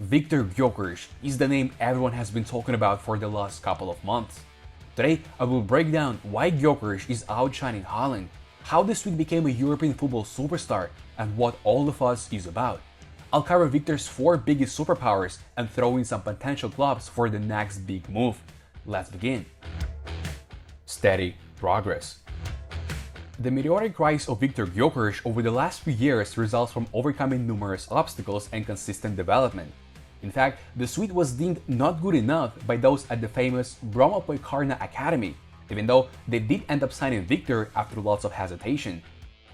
Viktor Gyokeres is the name everyone has been talking about for the last couple of months. Today, I will break down why Gyokeres is outshining Haaland, how the Swede became a European football superstar, and what all the fuss is about. I'll cover Viktor's 4 biggest superpowers and throw in some potential clubs for the next big move. Let's begin. Steady progress. The meteoric rise of Viktor Gyokeres over the last few years results from overcoming numerous obstacles and consistent development. In fact, the Swede was deemed not good enough by those at the famous Bromma Academy, even though they did end up signing Viktor after lots of hesitation.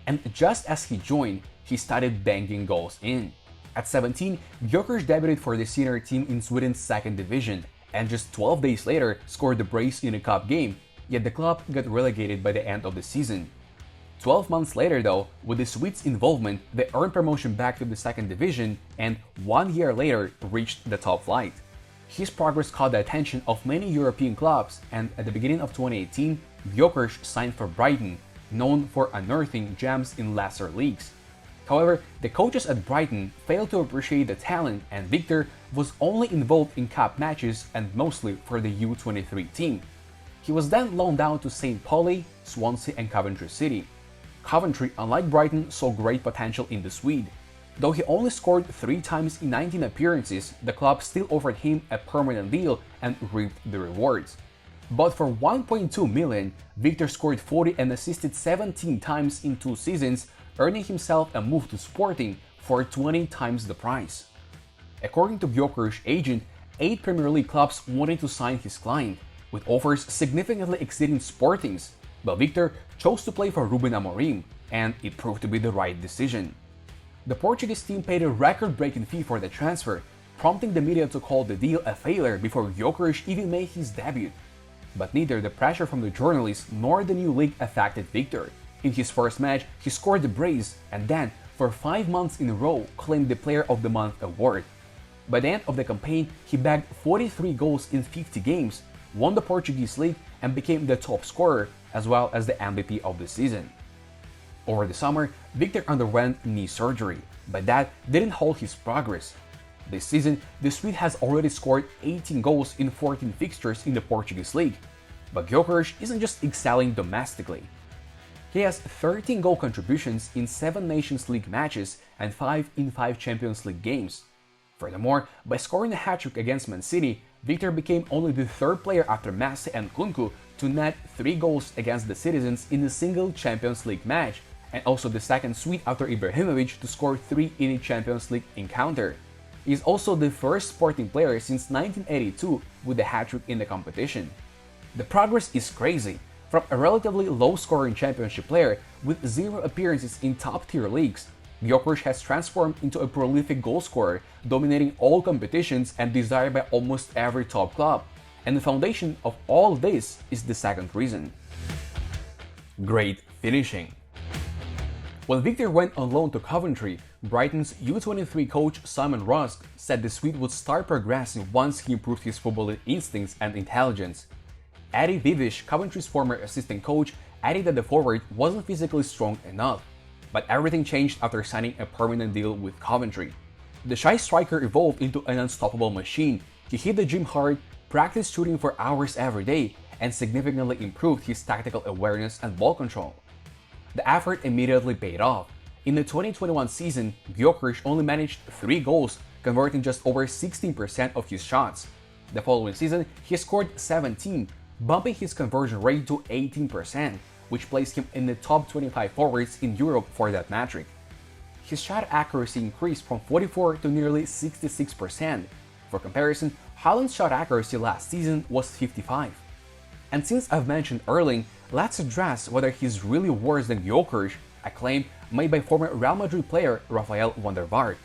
And just as he joined, he started banging goals in. At 17, Gyokeres debuted for the senior team in Sweden's second division, and just 12 days later scored the brace in a cup game, yet the club got relegated by the end of the season. 12 months later though, with the Swedes' involvement, they earned promotion back to the second division and 1 year later reached the top flight. His progress caught the attention of many European clubs, and at the beginning of 2018, Gyokeres signed for Brighton, known for unearthing gems in lesser leagues. However, the coaches at Brighton failed to appreciate the talent, and Viktor was only involved in cup matches and mostly for the U23 team. He was then loaned down to St. Pauli, Swansea and Coventry City. Coventry, unlike Brighton, saw great potential in the Swede. Though he only scored 3 times in 19 appearances, the club still offered him a permanent deal and reaped the rewards. But for 1.2 million, Viktor scored 40 and assisted 17 times in 2 seasons, earning himself a move to Sporting for 20 times the price. According to Gyokeres' agent, 8 Premier League clubs wanted to sign his client, with offers significantly exceeding Sporting's. But Viktor chose to play for Ruben Amorim, and it proved to be the right decision. The Portuguese team paid a record-breaking fee for the transfer, prompting the media to call the deal a failure before Gyokeres even made his debut. But neither the pressure from the journalists nor the new league affected Viktor. In his first match, he scored the brace and then, for 5 months in a row, claimed the Player of the Month award. By the end of the campaign, he bagged 43 goals in 50 games, won the Portuguese league, and became the top scorer, as well as the MVP of the season. Over the summer, Viktor underwent knee surgery, but that didn't halt his progress. This season, the Swede has already scored 18 goals in 14 fixtures in the Portuguese league. But Gyokeres isn't just excelling domestically. He has 13 goal contributions in 7 Nations League matches and 5 in 5 Champions League games. Furthermore, by scoring a hat-trick against Man City, Viktor became only the 3rd player after Messi and Kunku to net 3 goals against the Citizens in a single Champions League match, and also the 2nd Swede after Ibrahimovic to score 3 in a Champions League encounter. He is also the first Sporting player since 1982 with a hat-trick in the competition. The progress is crazy. From a relatively low-scoring championship player with 0 appearances in top-tier leagues, Gyokeres has transformed into a prolific goalscorer, dominating all competitions and desired by almost every top club. And the foundation of all this is the second reason: great finishing. When Viktor went on loan to Coventry, Brighton's U23 coach Simon Rusk said the Swede would start progressing once he improved his footballing instincts and intelligence. Eddie Vivish, Coventry's former assistant coach, added that the forward wasn't physically strong enough. But everything changed after signing a permanent deal with Coventry. The shy striker evolved into an unstoppable machine. He hit the gym hard, practiced shooting for hours every day, and significantly improved his tactical awareness and ball control. The effort immediately paid off. In the 2021 season, Gyokeres only managed 3 goals, converting just over 16% of his shots. The following season, he scored 17, bumping his conversion rate to 18%, which placed him in the top 25 forwards in Europe for that metric. His shot accuracy increased from 44 to nearly 66%. For comparison, Haaland's shot accuracy last season was 55. And since I've mentioned Erling, let's address whether he's really worse than Gyokeres, a claim made by former Real Madrid player Rafael van der Vaart.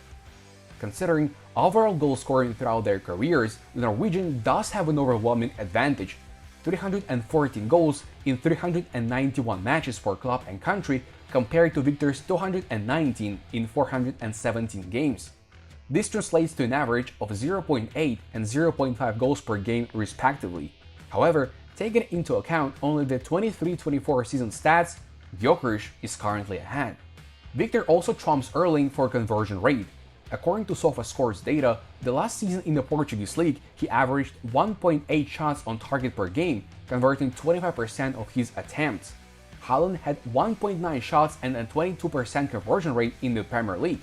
Considering overall goal scoring throughout their careers, the Norwegian does have an overwhelming advantage: 314 goals in 391 matches for club and country compared to Viktor's 219 in 417 games. This translates to an average of 0.8 and 0.5 goals per game respectively. However, taking into account only the 23-24 season stats, Gyokeres is currently ahead. Viktor also trumps Erling for conversion rate. According to SofaScore's data, the last season in the Portuguese league, he averaged 1.8 shots on target per game, converting 25% of his attempts. Haaland had 1.9 shots and a 22% conversion rate in the Premier League.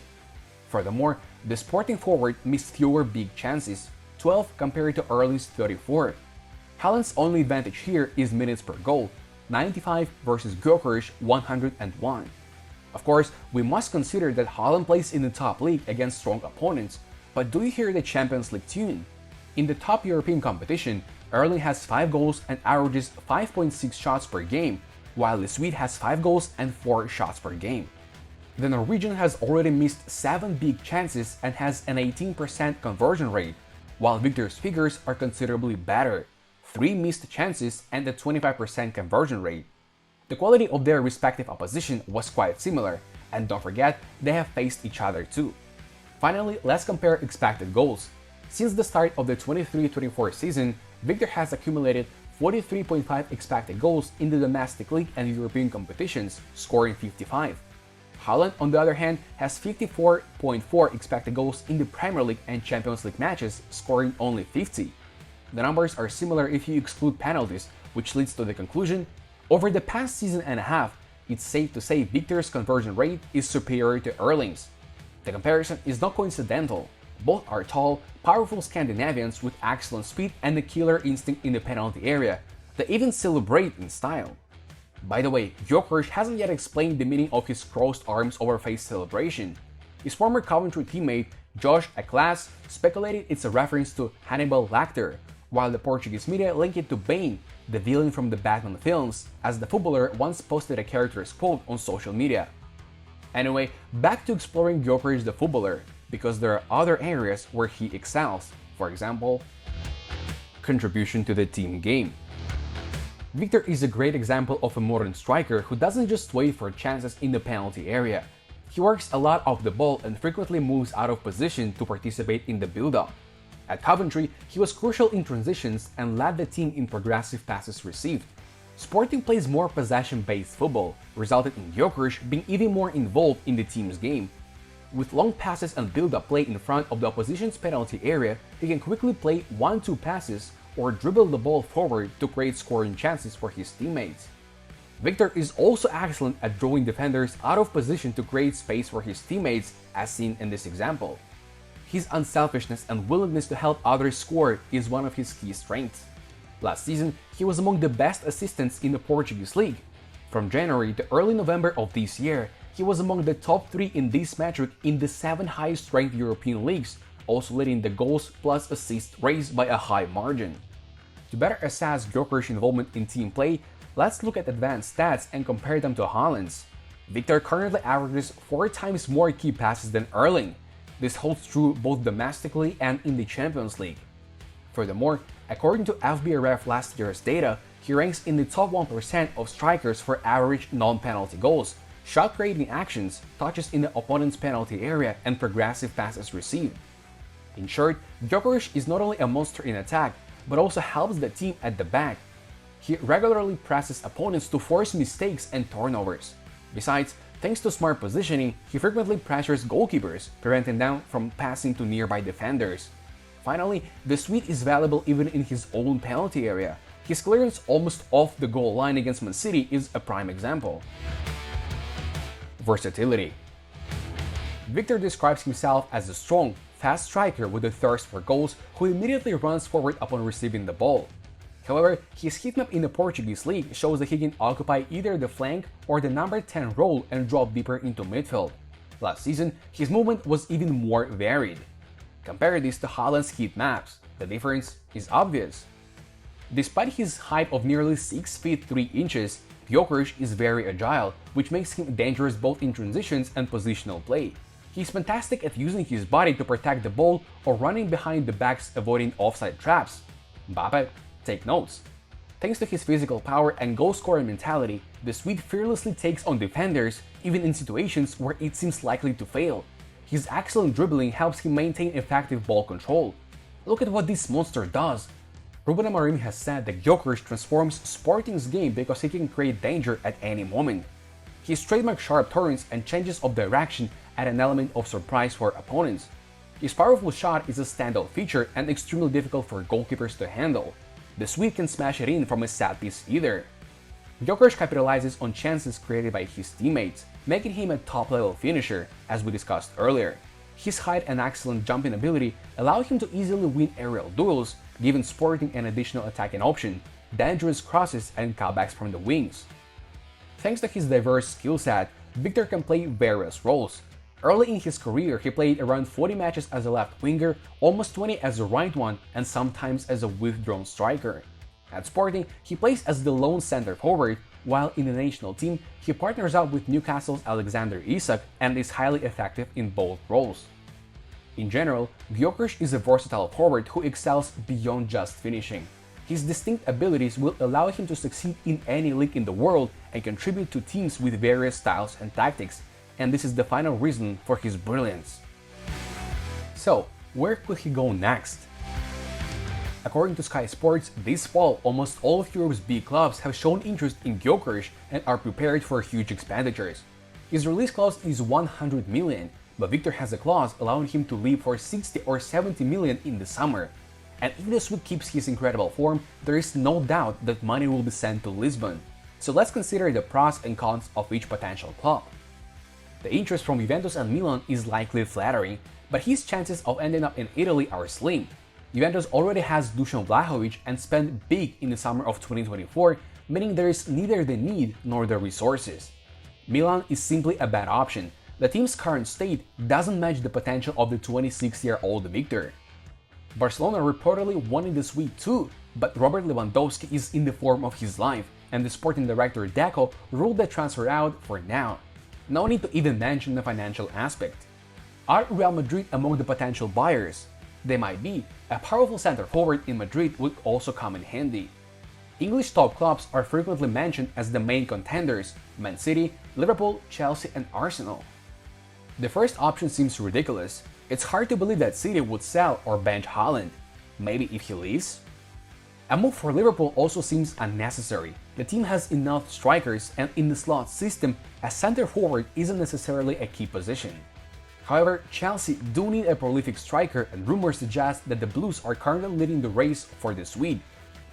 Furthermore, the Sporting forward missed fewer big chances, 12 compared to Erling's 34. Haaland's only advantage here is minutes per goal, 95 versus Gyokeres 101. Of course, we must consider that Haaland plays in the top league against strong opponents, but do you hear the Champions League tune? In the top European competition, Erling has 5 goals and averages 5.6 shots per game, while the Swede has 5 goals and 4 shots per game. The Norwegian has already missed 7 big chances and has an 18% conversion rate, while Viktor's figures are considerably better, 3 missed chances and a 25% conversion rate. The quality of their respective opposition was quite similar, and don't forget, they have faced each other too. Finally, let's compare expected goals. Since the start of the 23-24 season, Viktor has accumulated 43.5 expected goals in the domestic league and European competitions, scoring 55. Haaland, on the other hand, has 54.4 expected goals in the Premier League and Champions League matches, scoring only 50. The numbers are similar if you exclude penalties, which leads to the conclusion: over the past season and a half, it's safe to say Viktor's conversion rate is superior to Erling's. The comparison is not coincidental. Both are tall, powerful Scandinavians with excellent speed and a killer instinct in the penalty area. They even celebrate in style. By the way, Gyokeres hasn't yet explained the meaning of his crossed arms over face celebration. His former Coventry teammate, Josh Aklas, speculated it's a reference to Hannibal Lecter, while the Portuguese media link it to Bane, the villain from the Batman films, as the footballer once posted a character's quote on social media. Anyway, back to exploring Gyokeres the footballer, because there are other areas where he excels. For example, contribution to the team game. Viktor is a great example of a modern striker who doesn't just wait for chances in the penalty area. He works a lot off the ball and frequently moves out of position to participate in the build-up. At Coventry, he was crucial in transitions and led the team in progressive passes received. Sporting plays more possession-based football, resulting in Gyokeres being even more involved in the team's game. With long passes and build-up play in front of the opposition's penalty area, he can quickly play 1-2 passes or dribble the ball forward to create scoring chances for his teammates. Viktor is also excellent at drawing defenders out of position to create space for his teammates, as seen in this example. His unselfishness and willingness to help others score is one of his key strengths. Last season, he was among the best assistants in the Portuguese league. From January to early November of this year, he was among the top 3 in this metric in the 7 highest-ranked European leagues, also leading the goals plus assists race by a high margin. To better assess Gyokeres' involvement in team play, let's look at advanced stats and compare them to Haaland's. Viktor currently averages 4 times more key passes than Erling. This holds true both domestically and in the Champions League. Furthermore, according to FBref last year's data, he ranks in the top 1% of strikers for average non-penalty goals, shot-creating actions, touches in the opponent's penalty area, and progressive passes received. In short, Gyokeres is not only a monster in attack, but also helps the team at the back. He regularly presses opponents to force mistakes and turnovers. Besides, thanks to smart positioning, he frequently pressures goalkeepers, preventing them from passing to nearby defenders. Finally, the Swede is valuable even in his own penalty area. His clearance almost off the goal line against Man City is a prime example. Versatility. Viktor describes himself as a strong, fast striker with a thirst for goals who immediately runs forward upon receiving the ball. However, his heatmap in the Portuguese league shows that he can occupy either the flank or the number 10 role and drop deeper into midfield. Last season, his movement was even more varied. Compare this to Haaland's heat maps. The difference is obvious. Despite his height of nearly 6 feet 3 inches, Gyokeres is very agile, which makes him dangerous both in transitions and positional play. He's fantastic at using his body to protect the ball or running behind the backs avoiding offside traps. Mbappe, take notes. Thanks to his physical power and goal-scoring mentality, the Swede fearlessly takes on defenders, even in situations where it seems likely to fail. His excellent dribbling helps him maintain effective ball control. Look at what this monster does. Ruben Amorim has said that Gyokeres transforms Sporting's game because he can create danger at any moment. His trademark sharp turns and changes of direction add an element of surprise for opponents. His powerful shot is a standout feature and extremely difficult for goalkeepers to handle. The Swede can smash it in from a set piece either. Gyokeres capitalizes on chances created by his teammates, making him a top-level finisher, as we discussed earlier. His height and excellent jumping ability allow him to easily win aerial duels, giving Sporting an additional attacking option, dangerous crosses and cutbacks from the wings. Thanks to his diverse skill set, Viktor can play various roles. Early in his career, he played around 40 matches as a left winger, almost 20 as a right one, and sometimes as a withdrawn striker. At Sporting, he plays as the lone center forward, while in the national team, he partners up with Newcastle's Alexander Isak and is highly effective in both roles. In general, Gyokeres is a versatile forward who excels beyond just finishing. His distinct abilities will allow him to succeed in any league in the world and contribute to teams with various styles and tactics, and this is the final reason for his brilliance. So, where could he go next? According to Sky Sports, this fall, almost all of Europe's big clubs have shown interest in Gyokeres and are prepared for huge expenditures. His release clause is 100 million, but Viktor has a clause allowing him to leave for 60 or 70 million in the summer. And if the Swede keeps his incredible form, there is no doubt that money will be sent to Lisbon. So let's consider the pros and cons of each potential club. The interest from Juventus and Milan is likely flattering, but his chances of ending up in Italy are slim. Juventus already has Dusan Vlahovic and spent big in the summer of 2024, meaning there is neither the need nor the resources. Milan is simply a bad option. The team's current state doesn't match the potential of the 26-year-old Viktor. Barcelona reportedly wanted the Swede too, but Robert Lewandowski is in the form of his life, and the sporting director Deco ruled the transfer out for now. No need to even mention the financial aspect. Are Real Madrid among the potential buyers? They might be. A powerful center forward in Madrid would also come in handy. English top clubs are frequently mentioned as the main contenders: Man City, Liverpool, Chelsea, and Arsenal. The first option seems ridiculous. It's hard to believe that City would sell or bench Haaland. Maybe if he leaves? A move for Liverpool also seems unnecessary. The team has enough strikers, and in the slot system, a center forward isn't necessarily a key position. However, Chelsea do need a prolific striker, and rumors suggest that the Blues are currently leading the race for the Swede.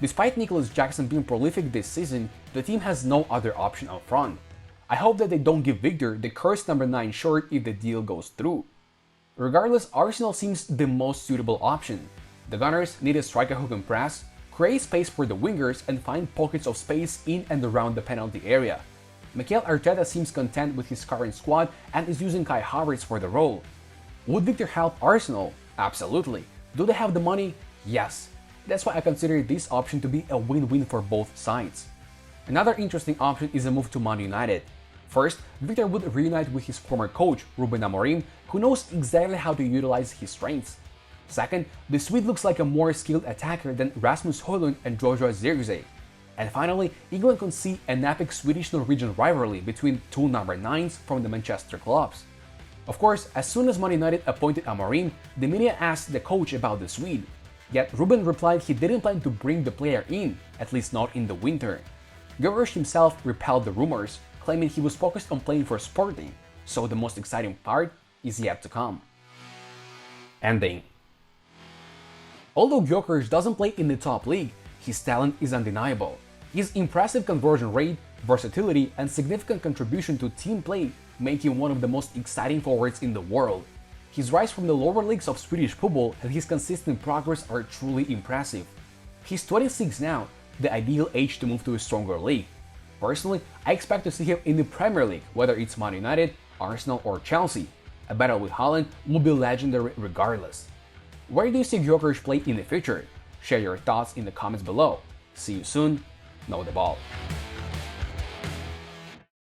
Despite Nicholas Jackson being prolific this season, the team has no other option up front. I hope that they don't give Viktor the cursed number 9 shirt if the deal goes through. Regardless, Arsenal seems the most suitable option. The Gunners need a striker who can press, create space for the wingers, and find pockets of space in and around the penalty area. Mikel Arteta seems content with his current squad and is using Kai Havertz for the role. Would Viktor help Arsenal? Absolutely. Do they have the money? Yes. That's why I consider this option to be a win-win for both sides. Another interesting option is a move to Man United. First, Viktor would reunite with his former coach, Ruben Amorim, who knows exactly how to utilize his strengths. Second, the Swede looks like a more skilled attacker than Rasmus Højlund and Joshua Zirkzee. And finally, England could see an epic Swedish-Norwegian rivalry between two number 9s from the Manchester clubs. Of course, as soon as Man United appointed Amorim, the media asked the coach about the Swede. Yet Ruben replied he didn't plan to bring the player in, at least not in the winter. Gyokeres himself repelled the rumors, claiming he was focused on playing for Sporting, so the most exciting part is yet to come. Ending. Although Gyokeres doesn't play in the top league, his talent is undeniable. His impressive conversion rate, versatility, and significant contribution to team play make him one of the most exciting forwards in the world. His rise from the lower leagues of Swedish football and his consistent progress are truly impressive. He's 26 now, the ideal age to move to a stronger league. Personally, I expect to see him in the Premier League, whether it's Man United, Arsenal, or Chelsea. A battle with Haaland will be legendary regardless. Where do you see Gyokeres play in the future? Share your thoughts in the comments below. See you soon. Know the ball.